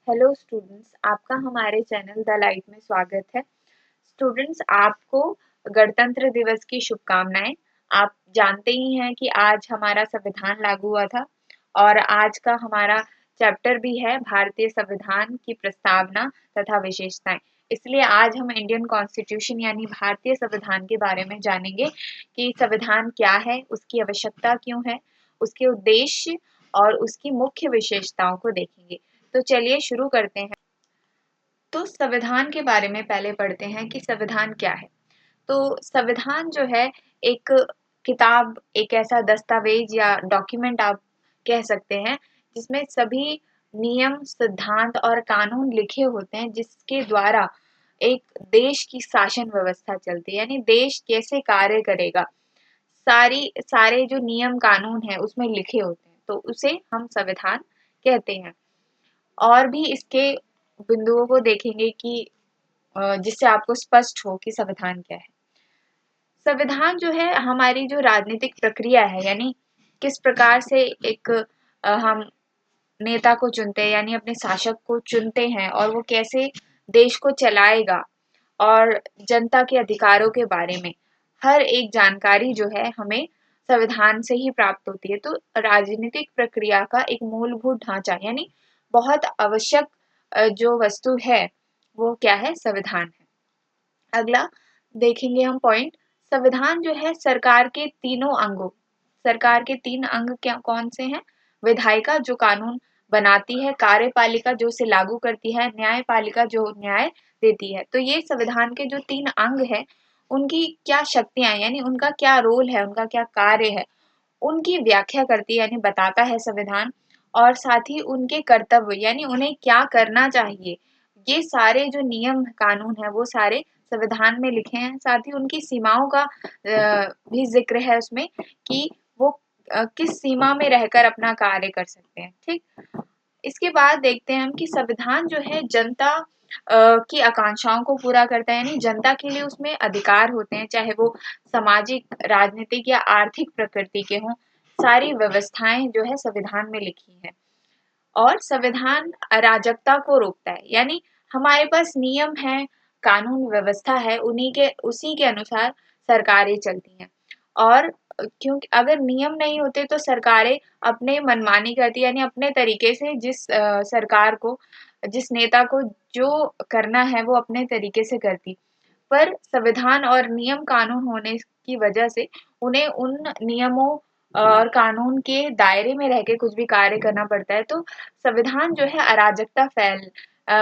Hello students, आपका हमारे channel the light में स्वागत है। स्टूडेंट्स, आपको गणतंत्र दिवस की शुभकामनाएं। आप जानते ही हैं कि आज हमारा संविधान लागू हुआ था और आज का हमारा चैप्टर भी है भारतीय संविधान की प्रस्तावना तथा विशेषताएं। इसलिए आज हम इंडियन कॉन्स्टिट्यूशन यानी भारतीय संविधान के बारे में जानेंगे कि संविधान क्या है, उसकी आवश्यकता क्यों है, उसके उद्देश्य और उसकी मुख्य विशेषताओं को देखेंगे। तो चलिए शुरू करते हैं। तो संविधान के बारे में पहले पढ़ते हैं कि संविधान क्या है। तो संविधान जो है एक किताब, एक ऐसा दस्तावेज या डॉक्यूमेंट आप कह सकते हैं जिसमें सभी नियम, सिद्धांत और कानून लिखे होते हैं जिसके द्वारा एक देश की शासन व्यवस्था चलती है, यानी देश कैसे कार्य करेगा। सारे जो नियम कानून है उसमें लिखे होते हैं, तो उसे हम संविधान कहते हैं। और भी इसके बिंदुओं को देखेंगे कि जिससे आपको स्पष्ट हो कि संविधान क्या है। संविधान जो है हमारी जो राजनीतिक प्रक्रिया है, यानी किस प्रकार से एक हम नेता को चुनते हैं, यानी अपने शासक को चुनते हैं और वो कैसे देश को चलाएगा और जनता के अधिकारों के बारे में हर एक जानकारी जो है हमें संविधान से ही प्राप्त होती है। तो राजनीतिक प्रक्रिया का एक मूलभूत ढांचा यानी बहुत आवश्यक जो वस्तु है वो क्या है, संविधान है। अगला देखेंगे हम पॉइंट, संविधान जो है सरकार के 3 अंग क्या कौन से हैं? विधायिका जो कानून बनाती है, कार्यपालिका जो उसे लागू करती है, न्यायपालिका जो न्याय देती है। तो ये संविधान के जो 3 अंग है उनकी क्या शक्तियां यानी उनका क्या रोल है, उनका क्या कार्य है, उनकी व्याख्या करती है यानी बताता है संविधान। और साथ ही उनके कर्तव्य यानी उन्हें क्या करना चाहिए, ये सारे जो नियम कानून है वो सारे संविधान में लिखे हैं। साथ ही उनकी सीमाओं का भी जिक्र है उसमें कि वो किस सीमा में रहकर अपना कार्य कर सकते हैं। ठीक, इसके बाद देखते हैं हम कि संविधान जो है जनता की आकांक्षाओं को पूरा करता है, यानी जनता के लिए उसमें अधिकार होते हैं, चाहे वो सामाजिक, राजनीतिक या आर्थिक प्रकृति के हों। सारी व्यवस्थाएं जो है संविधान में लिखी है। और संविधान अराजकता को रोकता है, यानी हमारे पास नियम है, कानून व्यवस्था है, उसी के अनुसार सरकारें चलती हैं। और क्योंकि अगर नियम नहीं होते तो सरकारें अपने मनमानी करती, यानी अपने तरीके से जिस नेता को जो करना है वो अपने तरीके से करती। पर संविधान और नियम कानून होने की वजह से उन्हें उन नियमों और कानून के दायरे में रह के कुछ भी कार्य करना पड़ता है। तो संविधान जो है अराजकता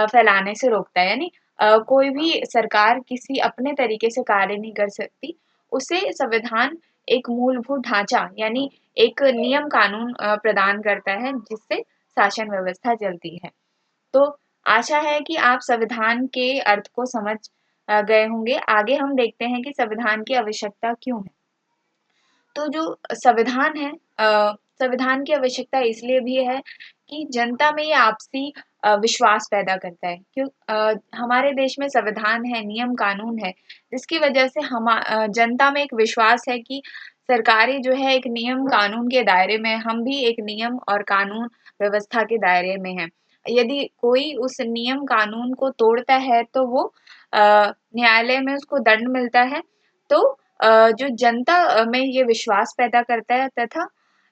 फैलाने से रोकता है, यानी कोई भी सरकार किसी अपने तरीके से कार्य नहीं कर सकती। उसे संविधान एक मूलभूत ढांचा यानी एक नियम कानून प्रदान करता है जिससे शासन व्यवस्था चलती है। तो आशा है कि आप संविधान के अर्थ को समझ गए होंगे। आगे हम देखते हैं कि संविधान की आवश्यकता क्यों है। तो जो संविधान है, संविधान की आवश्यकता इसलिए भी है कि जनता में ये आपसी विश्वास पैदा करता है। हमारे देश में संविधान है, नियम कानून है, जिसकी वजह से जनता में एक विश्वास है कि सरकारें जो है एक नियम कानून के दायरे में, हम भी एक नियम और कानून व्यवस्था के दायरे में हैं। यदि कोई उस नियम कानून को तोड़ता है तो वो न्यायालय में उसको दंड मिलता है। तो जो जनता में ये विश्वास पैदा करता है तथा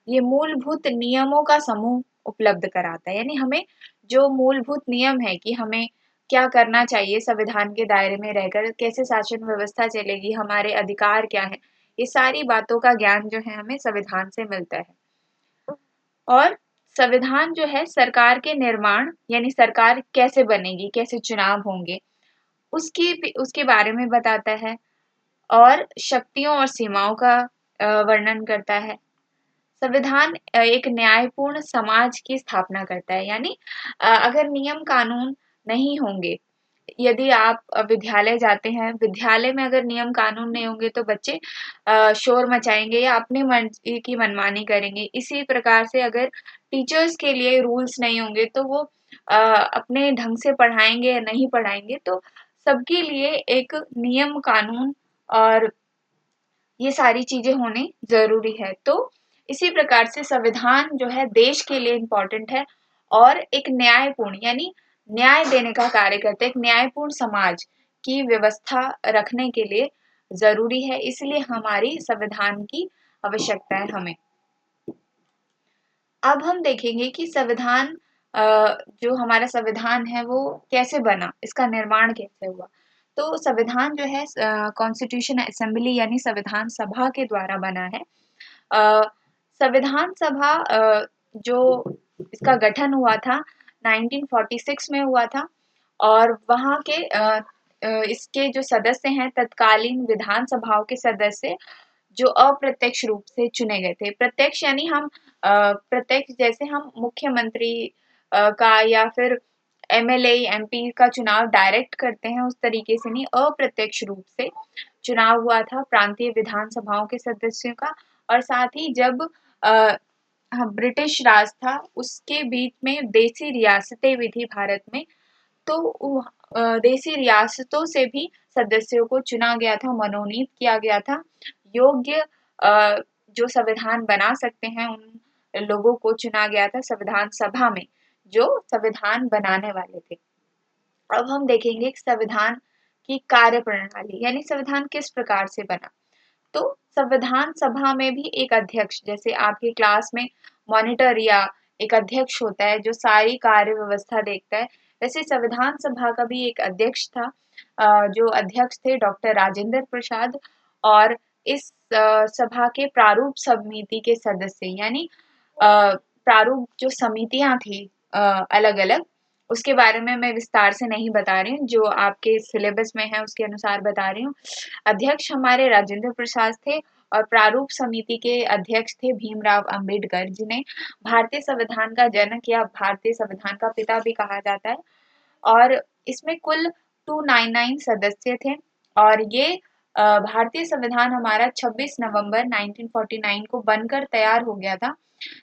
ये मूलभूत नियमों का समूह उपलब्ध कराता है, यानी हमें जो मूलभूत नियम है कि हमें क्या करना चाहिए, संविधान के दायरे में रहकर कैसे शासन व्यवस्था चलेगी, हमारे अधिकार क्या है, ये सारी बातों का ज्ञान जो है हमें संविधान से मिलता है। और संविधान जो है सरकार के निर्माण यानी सरकार कैसे बनेगी, कैसे चुनाव होंगे, उसके बारे में बताता है। और शक्तियों और सीमाओं का वर्णन करता है। संविधान एक न्यायपूर्ण समाज की स्थापना करता है, यानी अगर नियम कानून नहीं होंगे, यदि आप विद्यालय जाते हैं, विद्यालय में अगर नियम कानून नहीं होंगे तो बच्चे शोर मचाएंगे या अपनी मर्जी की मनमानी करेंगे। इसी प्रकार से अगर टीचर्स के लिए रूल्स नहीं होंगे तो वो अपने ढंग से पढ़ाएंगे या नहीं पढ़ाएंगे। तो सबके लिए एक नियम कानून और ये सारी चीजें होनी जरूरी है। तो इसी प्रकार से संविधान जो है देश के लिए इम्पोर्टेंट है और एक न्यायपूर्ण यानी न्याय देने का कार्य करते हैं, एक न्यायपूर्ण समाज की व्यवस्था रखने के लिए जरूरी है, इसलिए हमारी संविधान की आवश्यकता है हमें। अब हम देखेंगे कि संविधान जो हमारा संविधान है वो कैसे बना, इसका निर्माण कैसे हुआ। तो संविधान जो है कॉन्स्टिट्यूशन असेंबली यानी संविधान सभा के द्वारा बना है। संविधान सभा जो इसका गठन हुआ था 1946 में हुआ था, और वहाँ के इसके जो सदस्य हैं तत्कालीन विधानसभाओं के सदस्य जो अप्रत्यक्ष रूप से चुने गए थे। प्रत्यक्ष यानी हम प्रत्यक्ष जैसे हम मुख्यमंत्री का या फिर एमएलए एमपी का चुनाव डायरेक्ट करते हैं, उस तरीके से नहीं, अप्रत्यक्ष रूप से चुनाव हुआ था प्रांतीय विधानसभाओं के सदस्यों का। और साथ ही जब ब्रिटिश राज था उसके बीच में देसी रियासतें भी थी भारत में, तो देसी रियासतों से भी सदस्यों को चुना गया था, मनोनीत किया गया था। योग्य जो संविधान बना सकते हैं उन लोगों को चुना गया था संविधान सभा में, जो संविधान बनाने वाले थे। अब हम देखेंगे संविधान की कार्य प्रणाली, यानी संविधान किस प्रकार से बना। तो संविधान सभा में भी एक अध्यक्ष, जैसे आपकी क्लास में मॉनिटर या एक अध्यक्ष होता है जो सारी कार्य व्यवस्था देखता है, वैसे संविधान सभा का भी एक अध्यक्ष था, जो अध्यक्ष थे डॉक्टर राजेंद्र प्रसाद। और इस सभा के प्रारूप समिति के सदस्य, यानी प्रारूप जो समितियां थी अलग अलग, उसके बारे में मैं विस्तार से नहीं बता रही हूँ, जो आपके सिलेबस में है उसके अनुसार बता रही हूँ। अध्यक्ष हमारे राजेंद्र प्रसाद थे, और प्रारूप समिति के अध्यक्ष थे भीमराव अंबेडकर, जिन्हें भारतीय संविधान का जनक या भारतीय संविधान का पिता भी कहा जाता है। और इसमें कुल 299 सदस्य थे, और ये भारतीय संविधान हमारा 26 नवंबर 1949 को बनकर तैयार हो गया था,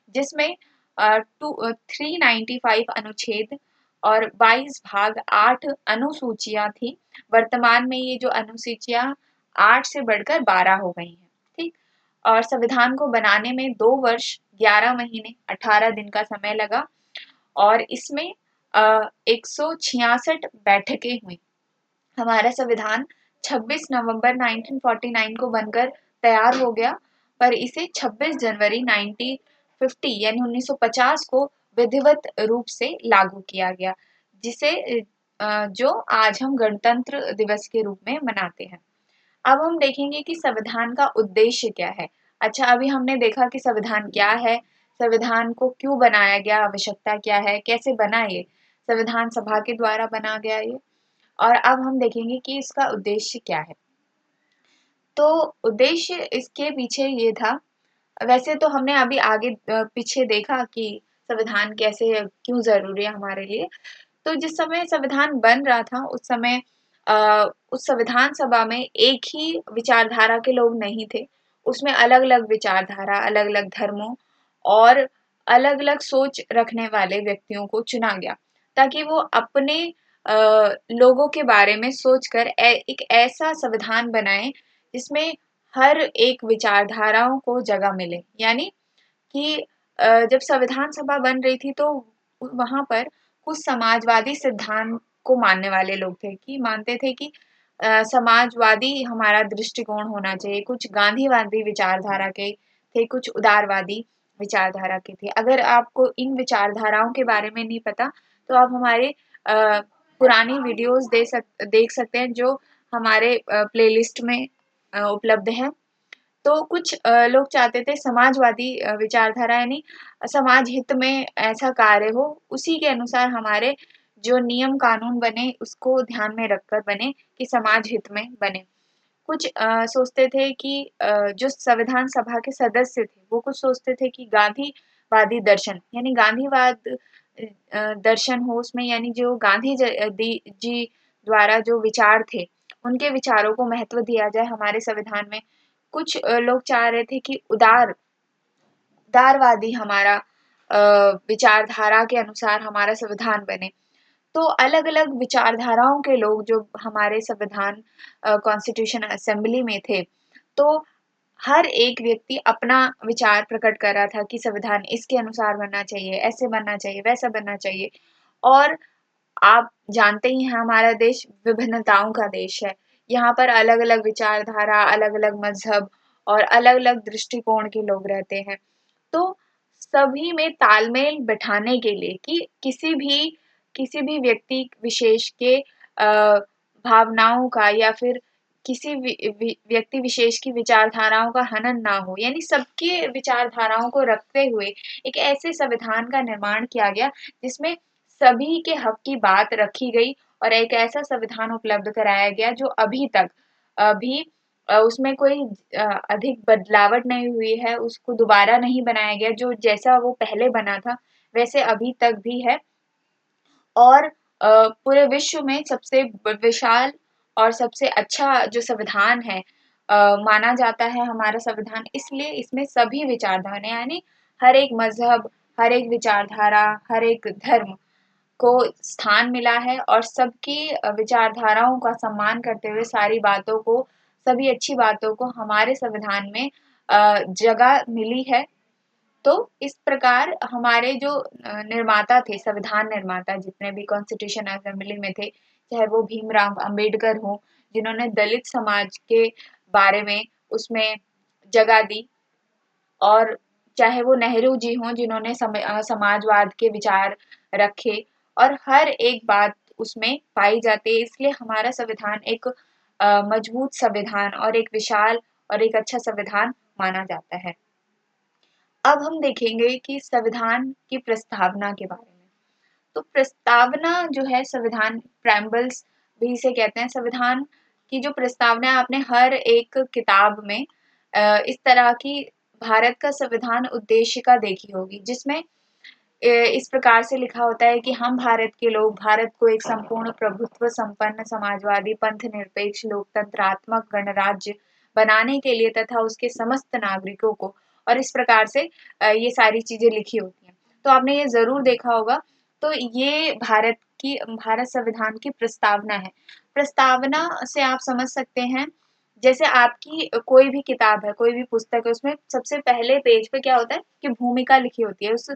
जिसमें 395 अनुच्छेद और 22 भाग 8 अनुसूचियां थी। वर्तमान में ये जो अनुसूचियां 8 से बढ़कर 12 हो गई हैं, ठीक। और संविधान को बनाने में 2 वर्ष 11 महीने 18 दिन का समय लगा, और इसमें 166 बैठकें हुई। हमारा संविधान 26 नवंबर 1949 को बनकर तैयार हो गया, पर इसे 26 जनवरी 1950 यानी 1950 को विधिवत रूप से लागू किया गया, जिसे जो आज हम गणतंत्र दिवस के रूप में मनाते हैं। अब हम देखेंगे कि संविधान का उद्देश्य क्या है। अच्छा, अभी हमने देखा कि संविधान क्या है, संविधान को क्यों बनाया गया, आवश्यकता क्या है, कैसे बना, ये संविधान सभा के द्वारा बना गया ये। और अब हम देखेंगे कि इसका उद्देश्य क्या है। तो उद्देश्य इसके पीछे ये था, वैसे तो हमने अभी आगे पीछे देखा कि संविधान कैसे क्यों जरूरी है हमारे लिए। तो जिस समय संविधान बन रहा था उस समय उस संविधान सभा में एक ही विचारधारा के लोग नहीं थे, उसमें अलग अलग विचारधारा, अलग अलग धर्मों और अलग अलग सोच रखने वाले व्यक्तियों को चुना गया, ताकि वो अपने लोगों के बारे में सोचकर एक ऐसा संविधान बनाए जिसमें हर एक विचारधाराओं को जगह मिले। यानी कि जब संविधान सभा बन रही थी तो वहां पर कुछ समाजवादी सिद्धांत को मानने वाले लोग थे, कि मानते थे कि समाजवादी हमारा दृष्टिकोण होना चाहिए, कुछ गांधीवादी विचारधारा के थे, कुछ उदारवादी विचारधारा के थे। अगर आपको इन विचारधाराओं के बारे में नहीं पता तो आप हमारे पुरानी वीडियोस देख सकते हैं जो हमारे प्लेलिस्ट में उपलब्ध है। तो कुछ लोग चाहते थे समाजवादी विचारधारा, यानी समाज हित में ऐसा कार्य हो, उसी के अनुसार हमारे जो नियम कानून बने उसको ध्यान में रखकर बने, कि समाज हित में बने। कुछ सोचते थे कि जो संविधान सभा के सदस्य थे वो कुछ सोचते थे कि गांधीवादी दर्शन, यानी गांधीवाद दर्शन हो उसमें, यानी जो गांधी जी द्वारा जो विचार थे उनके विचारों को महत्व दिया जाए हमारे संविधान में। कुछ लोग चाह रहे थे कि उदारवादी हमारा विचारधारा के अनुसार हमारा संविधान बने। तो अलग अलग विचारधाराओं के लोग जो हमारे संविधान कॉन्स्टिट्यूशन असेंबली में थे, तो हर एक व्यक्ति अपना विचार प्रकट कर रहा था कि संविधान इसके अनुसार बनना चाहिए, ऐसे बनना चाहिए, वैसा बनना चाहिए। और आप जानते ही हैं हमारा देश विभिन्नताओं का देश है। यहाँ पर अलग-अलग विचारधारा, अलग-अलग मज़हब और अलग-अलग दृष्टिकोण के लोग रहते हैं। तो सभी में तालमेल बिठाने के लिए कि किसी भी व्यक्ति विशेष के भावनाओं का या फिर किसी व्यक्ति विशेष की विचारधाराओं का हनन ना हो, यानी सबके विचारधाराओं को रखते हुए एक ऐसे संविधान का निर्माण किया गया जिसमें सभी के हक की बात रखी गई और एक ऐसा संविधान उपलब्ध कराया गया जो अभी तक अभी उसमें कोई अधिक बदलावट नहीं हुई है, उसको दोबारा नहीं बनाया गया, जो जैसा वो पहले बना था वैसे अभी तक भी है। और पूरे विश्व में सबसे विशाल और सबसे अच्छा जो संविधान है माना जाता है हमारा संविधान, इसलिए इसमें सभी विचारधारा यानी हर एक मजहब, हर एक विचारधारा, हर एक धर्म को स्थान मिला है और सबकी विचारधाराओं का सम्मान करते हुए सारी बातों को, सभी अच्छी बातों को हमारे संविधान में जगह मिली है। तो इस प्रकार हमारे जो निर्माता थे, संविधान निर्माता जितने भी कॉन्स्टिट्यूशन असेंबली में थे, चाहे वो भीमराव अंबेडकर हों, जिन्होंने दलित समाज के बारे में उसमें जगह दी, और चाहे वो नेहरू जी हों जिन्होंने समाजवाद के विचार रखे, और हर एक बात उसमें पाई जाती है। इसलिए हमारा संविधान एक मजबूत संविधान और एक विशाल और एक अच्छा संविधान माना जाता है। अब हम देखेंगे कि संविधान की प्रस्तावना के बारे में। तो प्रस्तावना जो है संविधान, प्रेम्बल्स भी इसे कहते हैं, संविधान की जो प्रस्तावना है आपने हर एक किताब में इस तरह की भारत का संविधान उद्देशिका देखी होगी, जिसमें इस प्रकार से लिखा होता है कि हम भारत के लोग भारत को एक संपूर्ण प्रभुत्व संपन्न समाजवादी पंथ निरपेक्ष लोकतंत्रात्मक गणराज्य बनाने के लिए तथा उसके समस्त नागरिकों को, और इस प्रकार से ये सारी चीजें लिखी होती हैं। तो आपने ये जरूर देखा होगा। तो ये भारत संविधान की प्रस्तावना है। प्रस्तावना से आप समझ सकते हैं, जैसे आपकी कोई भी किताब है, कोई भी पुस्तक है, उसमें सबसे पहले पेज पे क्या होता है कि भूमिका लिखी होती है। उस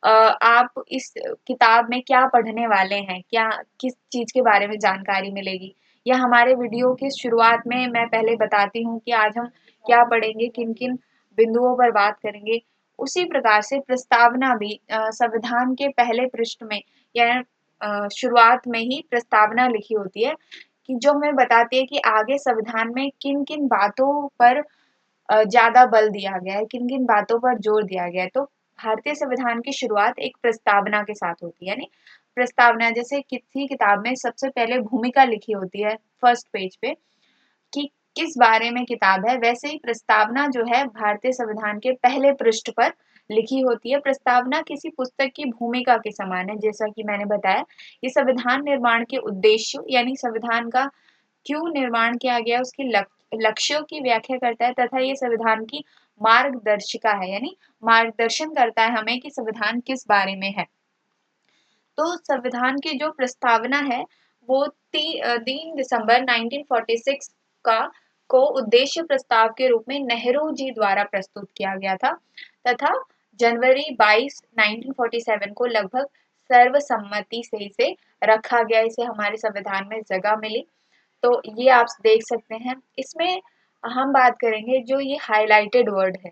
आप इस किताब में क्या पढ़ने वाले हैं, क्या किस चीज के बारे में जानकारी मिलेगी, या हमारे वीडियो की शुरुआत में मैं पहले बताती हूँ कि आज हम क्या पढ़ेंगे, किन किन बिंदुओं पर बात करेंगे। उसी प्रकार से प्रस्तावना भी संविधान के पहले पृष्ठ में या शुरुआत में ही प्रस्तावना लिखी होती है, कि जो हमें बताती है कि आगे संविधान में किन किन बातों पर ज्यादा बल दिया गया है, किन किन बातों पर जोर दिया गया है। तो भारतीय संविधान की शुरुआत एक प्रस्तावना के साथ होती है, यानी प्रस्तावना, जैसे किसी किताब में सबसे पहले भूमिका लिखी होती है फर्स्ट पेज पे कि किस बारे में किताब है, वैसे ही प्रस्तावना जो है भारतीय संविधान के पहले पृष्ठ पर लिखी होती है। प्रस्तावना किसी पुस्तक की भूमिका के समान है, जैसा कि मैंने बताया। ये संविधान निर्माण के उद्देश्य यानी संविधान का क्यों निर्माण किया गया, उसके लक्ष्यों की व्याख्या करता है, तथा ये संविधान की मार्गदर्शिका है, यानी मार्गदर्शन करता है हमें कि संविधान किस बारे में है। तो संविधान की जो प्रस्तावना है वो 3 दिसंबर 1946 का को उद्देश्य प्रस्ताव के रूप में नेहरू जी द्वारा प्रस्तुत किया गया था, तथा जनवरी 22 1947 को लगभग सर्वसम्मति से इसे रखा गया, इसे हमारे संविधान में जगह मिली। तो ये आप देख सकते हैं। इसमें हम बात करेंगे जो ये हाइलाइटेड वर्ड है,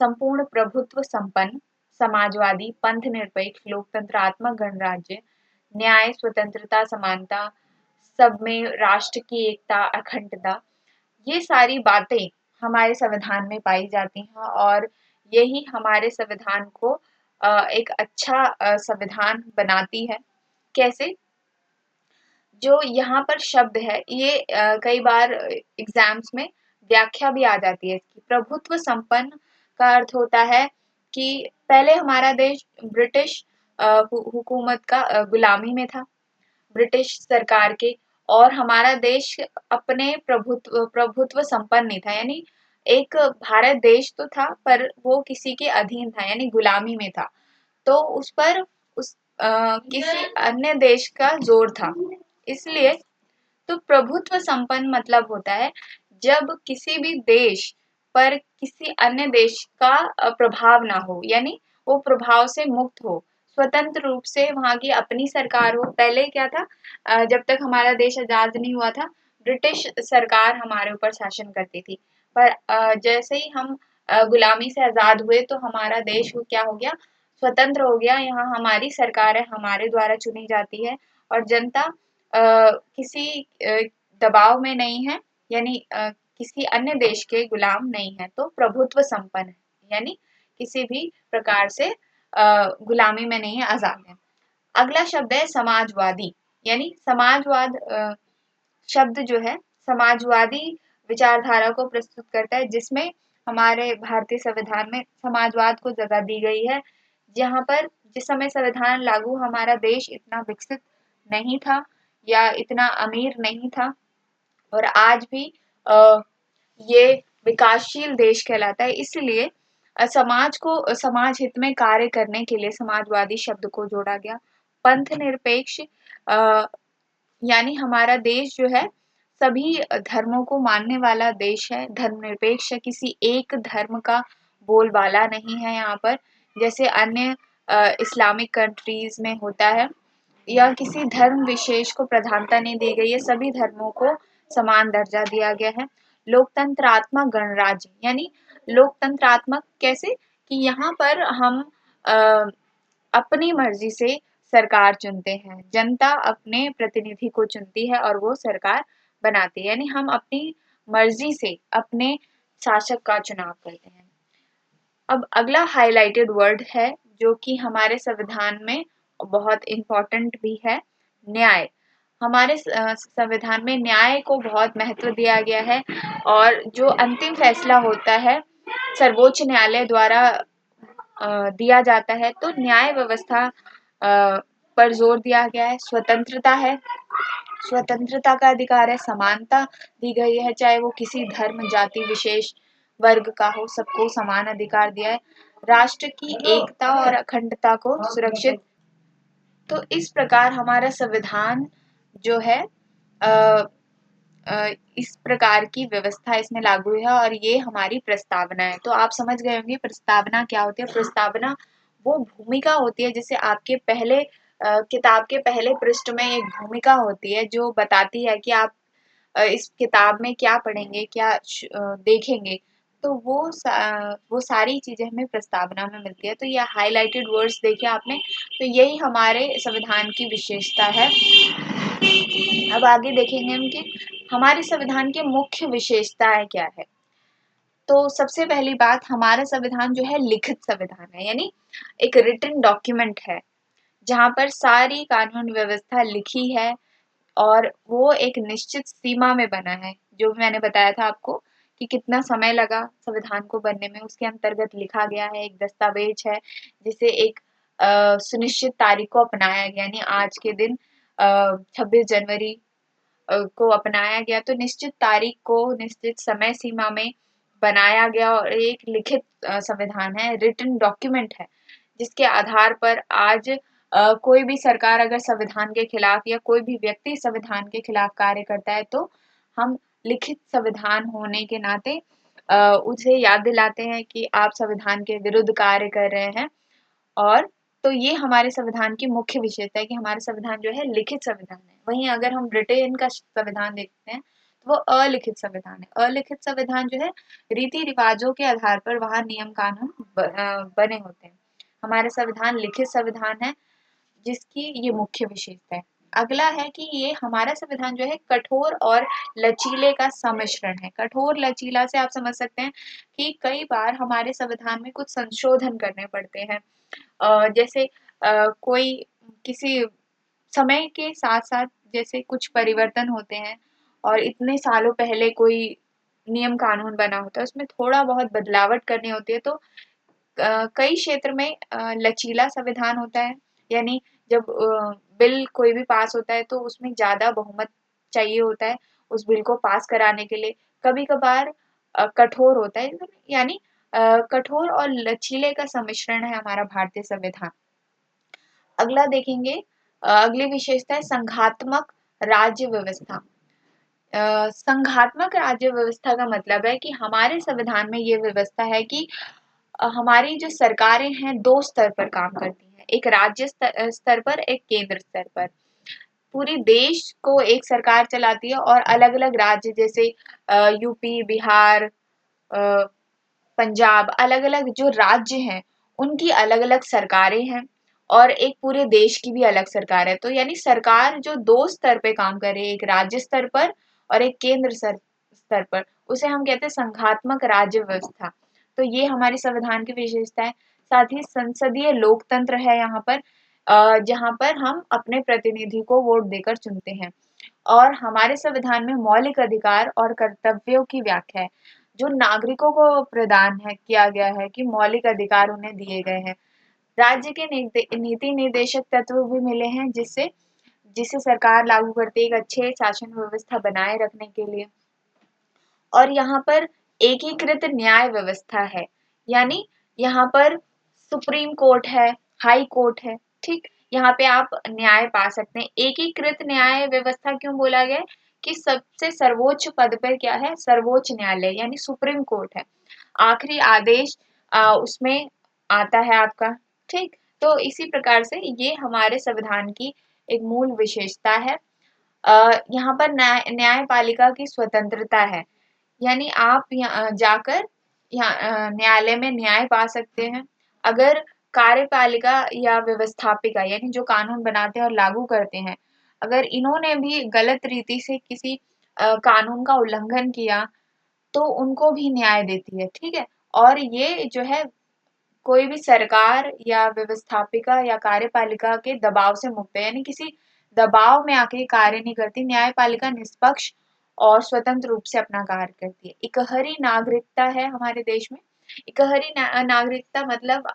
संपूर्ण प्रभुत्व संपन्न समाजवादी पंथ निरपेक्ष लोकतंत्रात्मक गणराज्य, न्याय स्वतंत्रता समानता, सब में राष्ट्र की एकता अखंडता, ये सारी बातें हमारे संविधान में पाई जाती हैं, और यही हमारे संविधान को एक अच्छा संविधान बनाती है। कैसे? जो यहाँ पर शब्द है ये कई बार एग्जाम्स में व्याख्या भी आ जाती है इसकी। प्रभुत्व संपन्न का अर्थ होता है कि पहले हमारा देश ब्रिटिश हुकूमत का गुलामी में था, ब्रिटिश सरकार के, और हमारा देश अपने प्रभुत्व प्रभुत्व संपन्न नहीं था, यानी एक भारत देश तो था पर वो किसी के अधीन था, यानी गुलामी में था। तो उस पर किसी अन्य देश का जोर था, इसलिए तो प्रभुत्व संपन्न मतलब होता है जब किसी भी देश पर किसी अन्य देश का प्रभाव ना हो, यानी वो प्रभाव से मुक्त हो, स्वतंत्र रूप से वहाँ की अपनी सरकार हो। पहले क्या था, जब तक हमारा देश आजाद नहीं हुआ था, ब्रिटिश सरकार हमारे ऊपर शासन करती थी। पर जैसे ही हम गुलामी से आजाद हुए तो हमारा देश क्या हो गया, स्वतंत्र हो गया। यहाँ हमारी सरकार है, हमारे द्वारा चुनी जाती है और जनता किसी दबाव में नहीं है, यानी किसी अन्य देश के गुलाम नहीं है, तो प्रभुत्व संपन्न है, यानी किसी भी प्रकार से गुलामी में नहीं है, आजाद है। अगला शब्द है समाजवादी, यानी समाजवाद शब्द जो है समाजवादी विचारधारा को प्रस्तुत करता है, जिसमें हमारे भारतीय संविधान में समाजवाद को जगह दी गई है। जहाँ पर जिस समय संविधान लागू, हमारा देश इतना विकसित नहीं था या इतना अमीर नहीं था, और आज भी ये विकासशील देश कहलाता है। इसलिए समाज को समाज हित में कार्य करने के लिए समाजवादी शब्द को जोड़ा गया। पंथ निरपेक्ष, यानी हमारा देश जो है सभी धर्मों को मानने वाला देश है, धर्मनिरपेक्ष है, किसी एक धर्म का बोलबाला नहीं है यहाँ पर, जैसे अन्य इस्लामिक कंट्रीज में होता है। या किसी धर्म विशेष को प्रधानता नहीं दी गई है, सभी धर्मों को समान दर्जा दिया गया है। लोकतंत्रात्मक गणराज्य, यानी लोकतंत्रात्मक कैसे कि यहाँ पर हम अपनी मर्जी से सरकार चुनते हैं, जनता अपने प्रतिनिधि को चुनती है और वो सरकार बनाती है, यानी हम अपनी मर्जी से अपने शासक का चुनाव करते हैं। अब अगला हाईलाइटेड वर्ड है जो कि हमारे संविधान में बहुत इम्पोर्टेंट भी है, न्याय। हमारे संविधान में न्याय को बहुत महत्व दिया गया है और जो अंतिम फैसला होता है सर्वोच्च न्यायालय द्वारा दिया जाता है। तो न्याय व्यवस्था पर जोर दिया गया है। स्वतंत्रता है, स्वतंत्रता का अधिकार है, समानता दी गई है, चाहे वो किसी धर्म जाति विशेष वर्ग का हो, सबको समान अधिकार दिया है। राष्ट्र की एकता और अखंडता को सुरक्षित। तो इस प्रकार हमारा संविधान जो है इस प्रकार की व्यवस्था इसमें लागू है और ये हमारी प्रस्तावना है। तो आप समझ गए होंगे प्रस्तावना क्या होती है। प्रस्तावना वो भूमिका होती है, जैसे आपके पहले किताब के पहले पृष्ठ में एक भूमिका होती है जो बताती है कि आप इस किताब में क्या पढ़ेंगे, क्या देखेंगे। तो वो सारी चीजें हमें प्रस्तावना में मिलती है। तो ये हाईलाइटेड वर्ड्स देखे आपने, तो यही हमारे संविधान की विशेषता है। अब आगे देखेंगे हम कि हमारे संविधान की मुख्य विशेषताएं क्या है। तो सबसे पहली बात, हमारा संविधान जो है लिखित संविधान है, यानी एक रिटन डॉक्यूमेंट है जहां पर सारी कानून व्यवस्था लिखी है और वो एक निश्चित सीमा में बना है। जो मैंने बताया था आपको कि कितना समय लगा संविधान को बनने में, उसके अंतर्गत लिखा गया है। एक दस्तावेज है जिसे एक सुनिश्चित तारीख को अपनाया गया, यानी आज के दिन 26 जनवरी को अपनाया गया। तो निश्चित तारीख को निश्चित समय सीमा में बनाया गया और एक लिखित संविधान है, रिटन डॉक्यूमेंट है, जिसके आधार पर आज कोई भी सरकार अगर संविधान के खिलाफ या कोई भी व्यक्ति संविधान के खिलाफ कार्य करता है तो हम लिखित संविधान होने के नाते उसे याद दिलाते हैं कि आप संविधान के विरुद्ध कार्य कर रहे हैं। और तो ये हमारे संविधान की मुख्य विशेषता है कि हमारा संविधान जो है लिखित संविधान है। वहीं अगर हम ब्रिटेन का संविधान देखते हैं तो वो अलिखित संविधान है। अलिखित संविधान जो है रीति रिवाजों के आधार पर वहाँ नियम कानून बने होते हैं। हमारा संविधान लिखित संविधान है जिसकी ये मुख्य विशेषता है। अगला है कि ये हमारा संविधान जो है कठोर और लचीले का सम्मिश्रण है। कठोर लचीला से आप समझ सकते हैं कि कई बार हमारे संविधान में कुछ संशोधन करने पड़ते हैं। जैसे कोई किसी समय के साथ साथ जैसे कुछ परिवर्तन होते हैं और इतने सालों पहले कोई नियम कानून बना होता है, उसमें थोड़ा बहुत बदलावट करनी होती है। तो कई क्षेत्र में लचीला संविधान होता है, यानी जब बिल कोई भी पास होता है तो उसमें ज्यादा बहुमत चाहिए होता है उस बिल को पास कराने के लिए। कभी कभार कठोर होता है, यानी कठोर और लचीले का सम्मिश्रण है हमारा भारतीय संविधान। अगला देखेंगे, अगली विशेषता है संघात्मक राज्य व्यवस्था। संघात्मक राज्य व्यवस्था का मतलब है कि हमारे संविधान में ये व्यवस्था है कि हमारी जो सरकारें हैं दो स्तर पर काम करती हैं। है, एक राज्य स्तर पर, एक केंद्र स्तर पर। पूरी देश को एक सरकार चलाती है और अलग अलग राज्य जैसे यूपी, बिहार, पंजाब, अलग अलग जो राज्य हैं उनकी अलग अलग सरकारें हैं और एक पूरे देश की भी अलग सरकार है। तो यानी सरकार जो दो स्तर पे काम करे, एक राज्य स्तर पर और एक केंद्र स्तर पर, उसे हम कहते हैं संघात्मक राज्य व्यवस्था। तो ये हमारी संविधान की विशेषता है। साथ ही संसदीय लोकतंत्र है यहाँ पर, जहाँ पर हम अपने प्रतिनिधि को वोट देकर चुनते हैं। और हमारे संविधान में मौलिक अधिकार और कर्तव्यों की व्याख्या है, जो नागरिकों को प्रदान है किया गया है कि मौलिक अधिकार उन्हें दिए गए हैं। राज्य के नीति निर्देशक तत्व भी मिले हैं, जिससे जिसे सरकार लागू करती है एक अच्छे शासन व्यवस्था बनाए रखने के लिए। और यहाँ पर एकीकृत न्याय व्यवस्था है, यानी यहाँ पर सुप्रीम कोर्ट है, हाई कोर्ट है, ठीक। यहाँ पे आप न्याय पा सकते हैं। एकीकृत न्याय व्यवस्था क्यों बोला गया है कि सबसे सर्वोच्च पद पर क्या है, सर्वोच्च न्यायालय यानी सुप्रीम कोर्ट है। आखिरी आदेश उसमें आता है आपका, ठीक। तो इसी प्रकार से ये हमारे संविधान की एक मूल विशेषता है। यहाँ पर न्यायपालिका की स्वतंत्रता है, यानी आप जाकर यहाँ न्यायालय में न्याय पा सकते हैं। अगर कार्यपालिका या व्यवस्थापिका यानी जो कानून बनाते हैं और लागू करते हैं, अगर इन्होंने भी गलत रीति से किसी कानून का उल्लंघन किया तो उनको भी न्याय देती है, ठीक है। और ये जो है कोई भी सरकार या व्यवस्थापिका या कार्यपालिका के दबाव से मुक्त है, यानी किसी दबाव में आके कार्य नहीं करती। न्यायपालिका निष्पक्ष और स्वतंत्र रूप से अपना कार्य करती है। इकहरी नागरिकता है हमारे देश में। इकहरी नागरिकता मतलब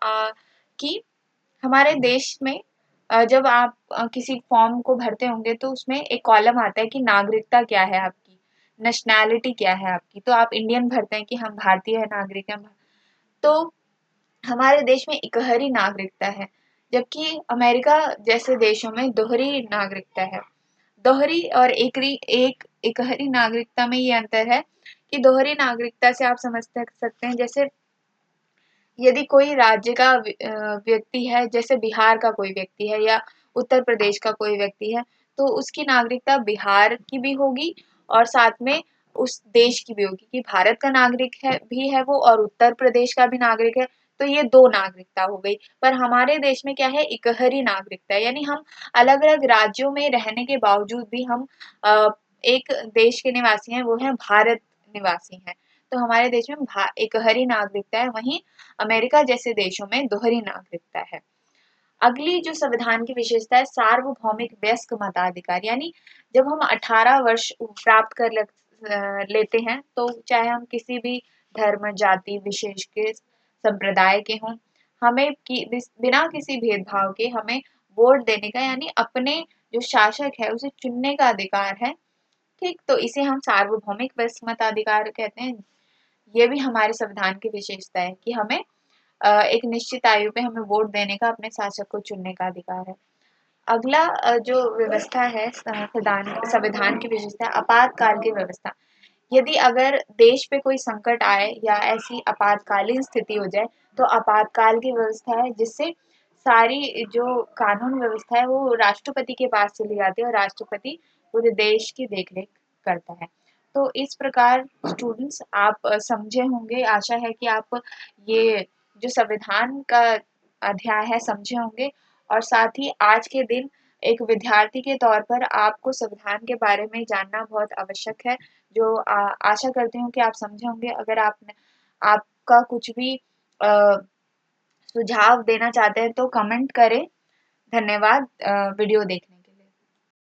कि हमारे देश में जब आप किसी फॉर्म को भरते होंगे तो उसमें एक कॉलम आता है कि नागरिकता क्या है आपकी, नेशनैलिटी क्या है आपकी। तो आप इंडियन भरते हैं कि हम भारतीय नागरिक हैं। तो हमारे देश में इकहरी नागरिकता है, जबकि अमेरिका जैसे देशों में दोहरी नागरिकता है। दोहरी और एक इकहरी नागरिकता में ये अंतर है कि दोहरी नागरिकता से आप समझ सकते हैं, जैसे यदि कोई राज्य का व्यक्ति है, जैसे बिहार का कोई व्यक्ति है या उत्तर प्रदेश का कोई व्यक्ति है, तो उसकी नागरिकता बिहार की भी होगी और साथ में उस देश की भी होगी कि भारत का नागरिक है भी है वो और उत्तर प्रदेश का भी नागरिक है। तो ये दो नागरिकता हो गई। पर हमारे देश में क्या है, इकहरी नागरिकता है, यानी हम अलग अलग राज्यों में रहने के बावजूद भी हम एक देश के निवासी हैं, वो है भारत निवासी हैं। तो हमारे देश में इकहरी नागरिकता है, वहीं अमेरिका जैसे देशों में दोहरी नागरिकता है। अगली जो संविधान की विशेषता है, सार्वभौमिक वयस्क मताधिकार, यानी जब हम 18 वर्ष प्राप्त लेते हैं तो चाहे हम किसी भी धर्म, जाति विशेष के, संप्रदाय के हों, हमें बिना किसी भेदभाव के हमें वोट देने का यानी अपने जो शासक है उसे चुनने का अधिकार है, ठीक। तो इसे हम सार्वभौमिक वयस्क मताधिकार कहते हैं। ये भी हमारे संविधान की विशेषता है कि हमें एक निश्चित आयु पे हमें वोट देने का, अपने शासक को चुनने का अधिकार है। अगला जो व्यवस्था है संविधान की विशेषता, आपातकाल की व्यवस्था। यदि अगर देश पे कोई संकट आए या ऐसी आपातकालीन स्थिति हो जाए तो आपातकाल की व्यवस्था है, जिससे सारी जो कानून व्यवस्था है वो राष्ट्रपति के पास चली जाती है और राष्ट्रपति पूरे देश की देखरेख करता है। तो इस प्रकार स्टूडेंट्स आप समझे होंगे, आशा है कि आप ये जो संविधान का अध्याय है समझे होंगे। और साथ ही आज के दिन एक विद्यार्थी के तौर पर आपको संविधान के बारे में जानना बहुत आवश्यक है, जो आशा करती हूँ कि आप समझे होंगे। अगर आपका कुछ भी सुझाव देना चाहते हैं तो कमेंट करें। धन्यवाद वीडियो देखने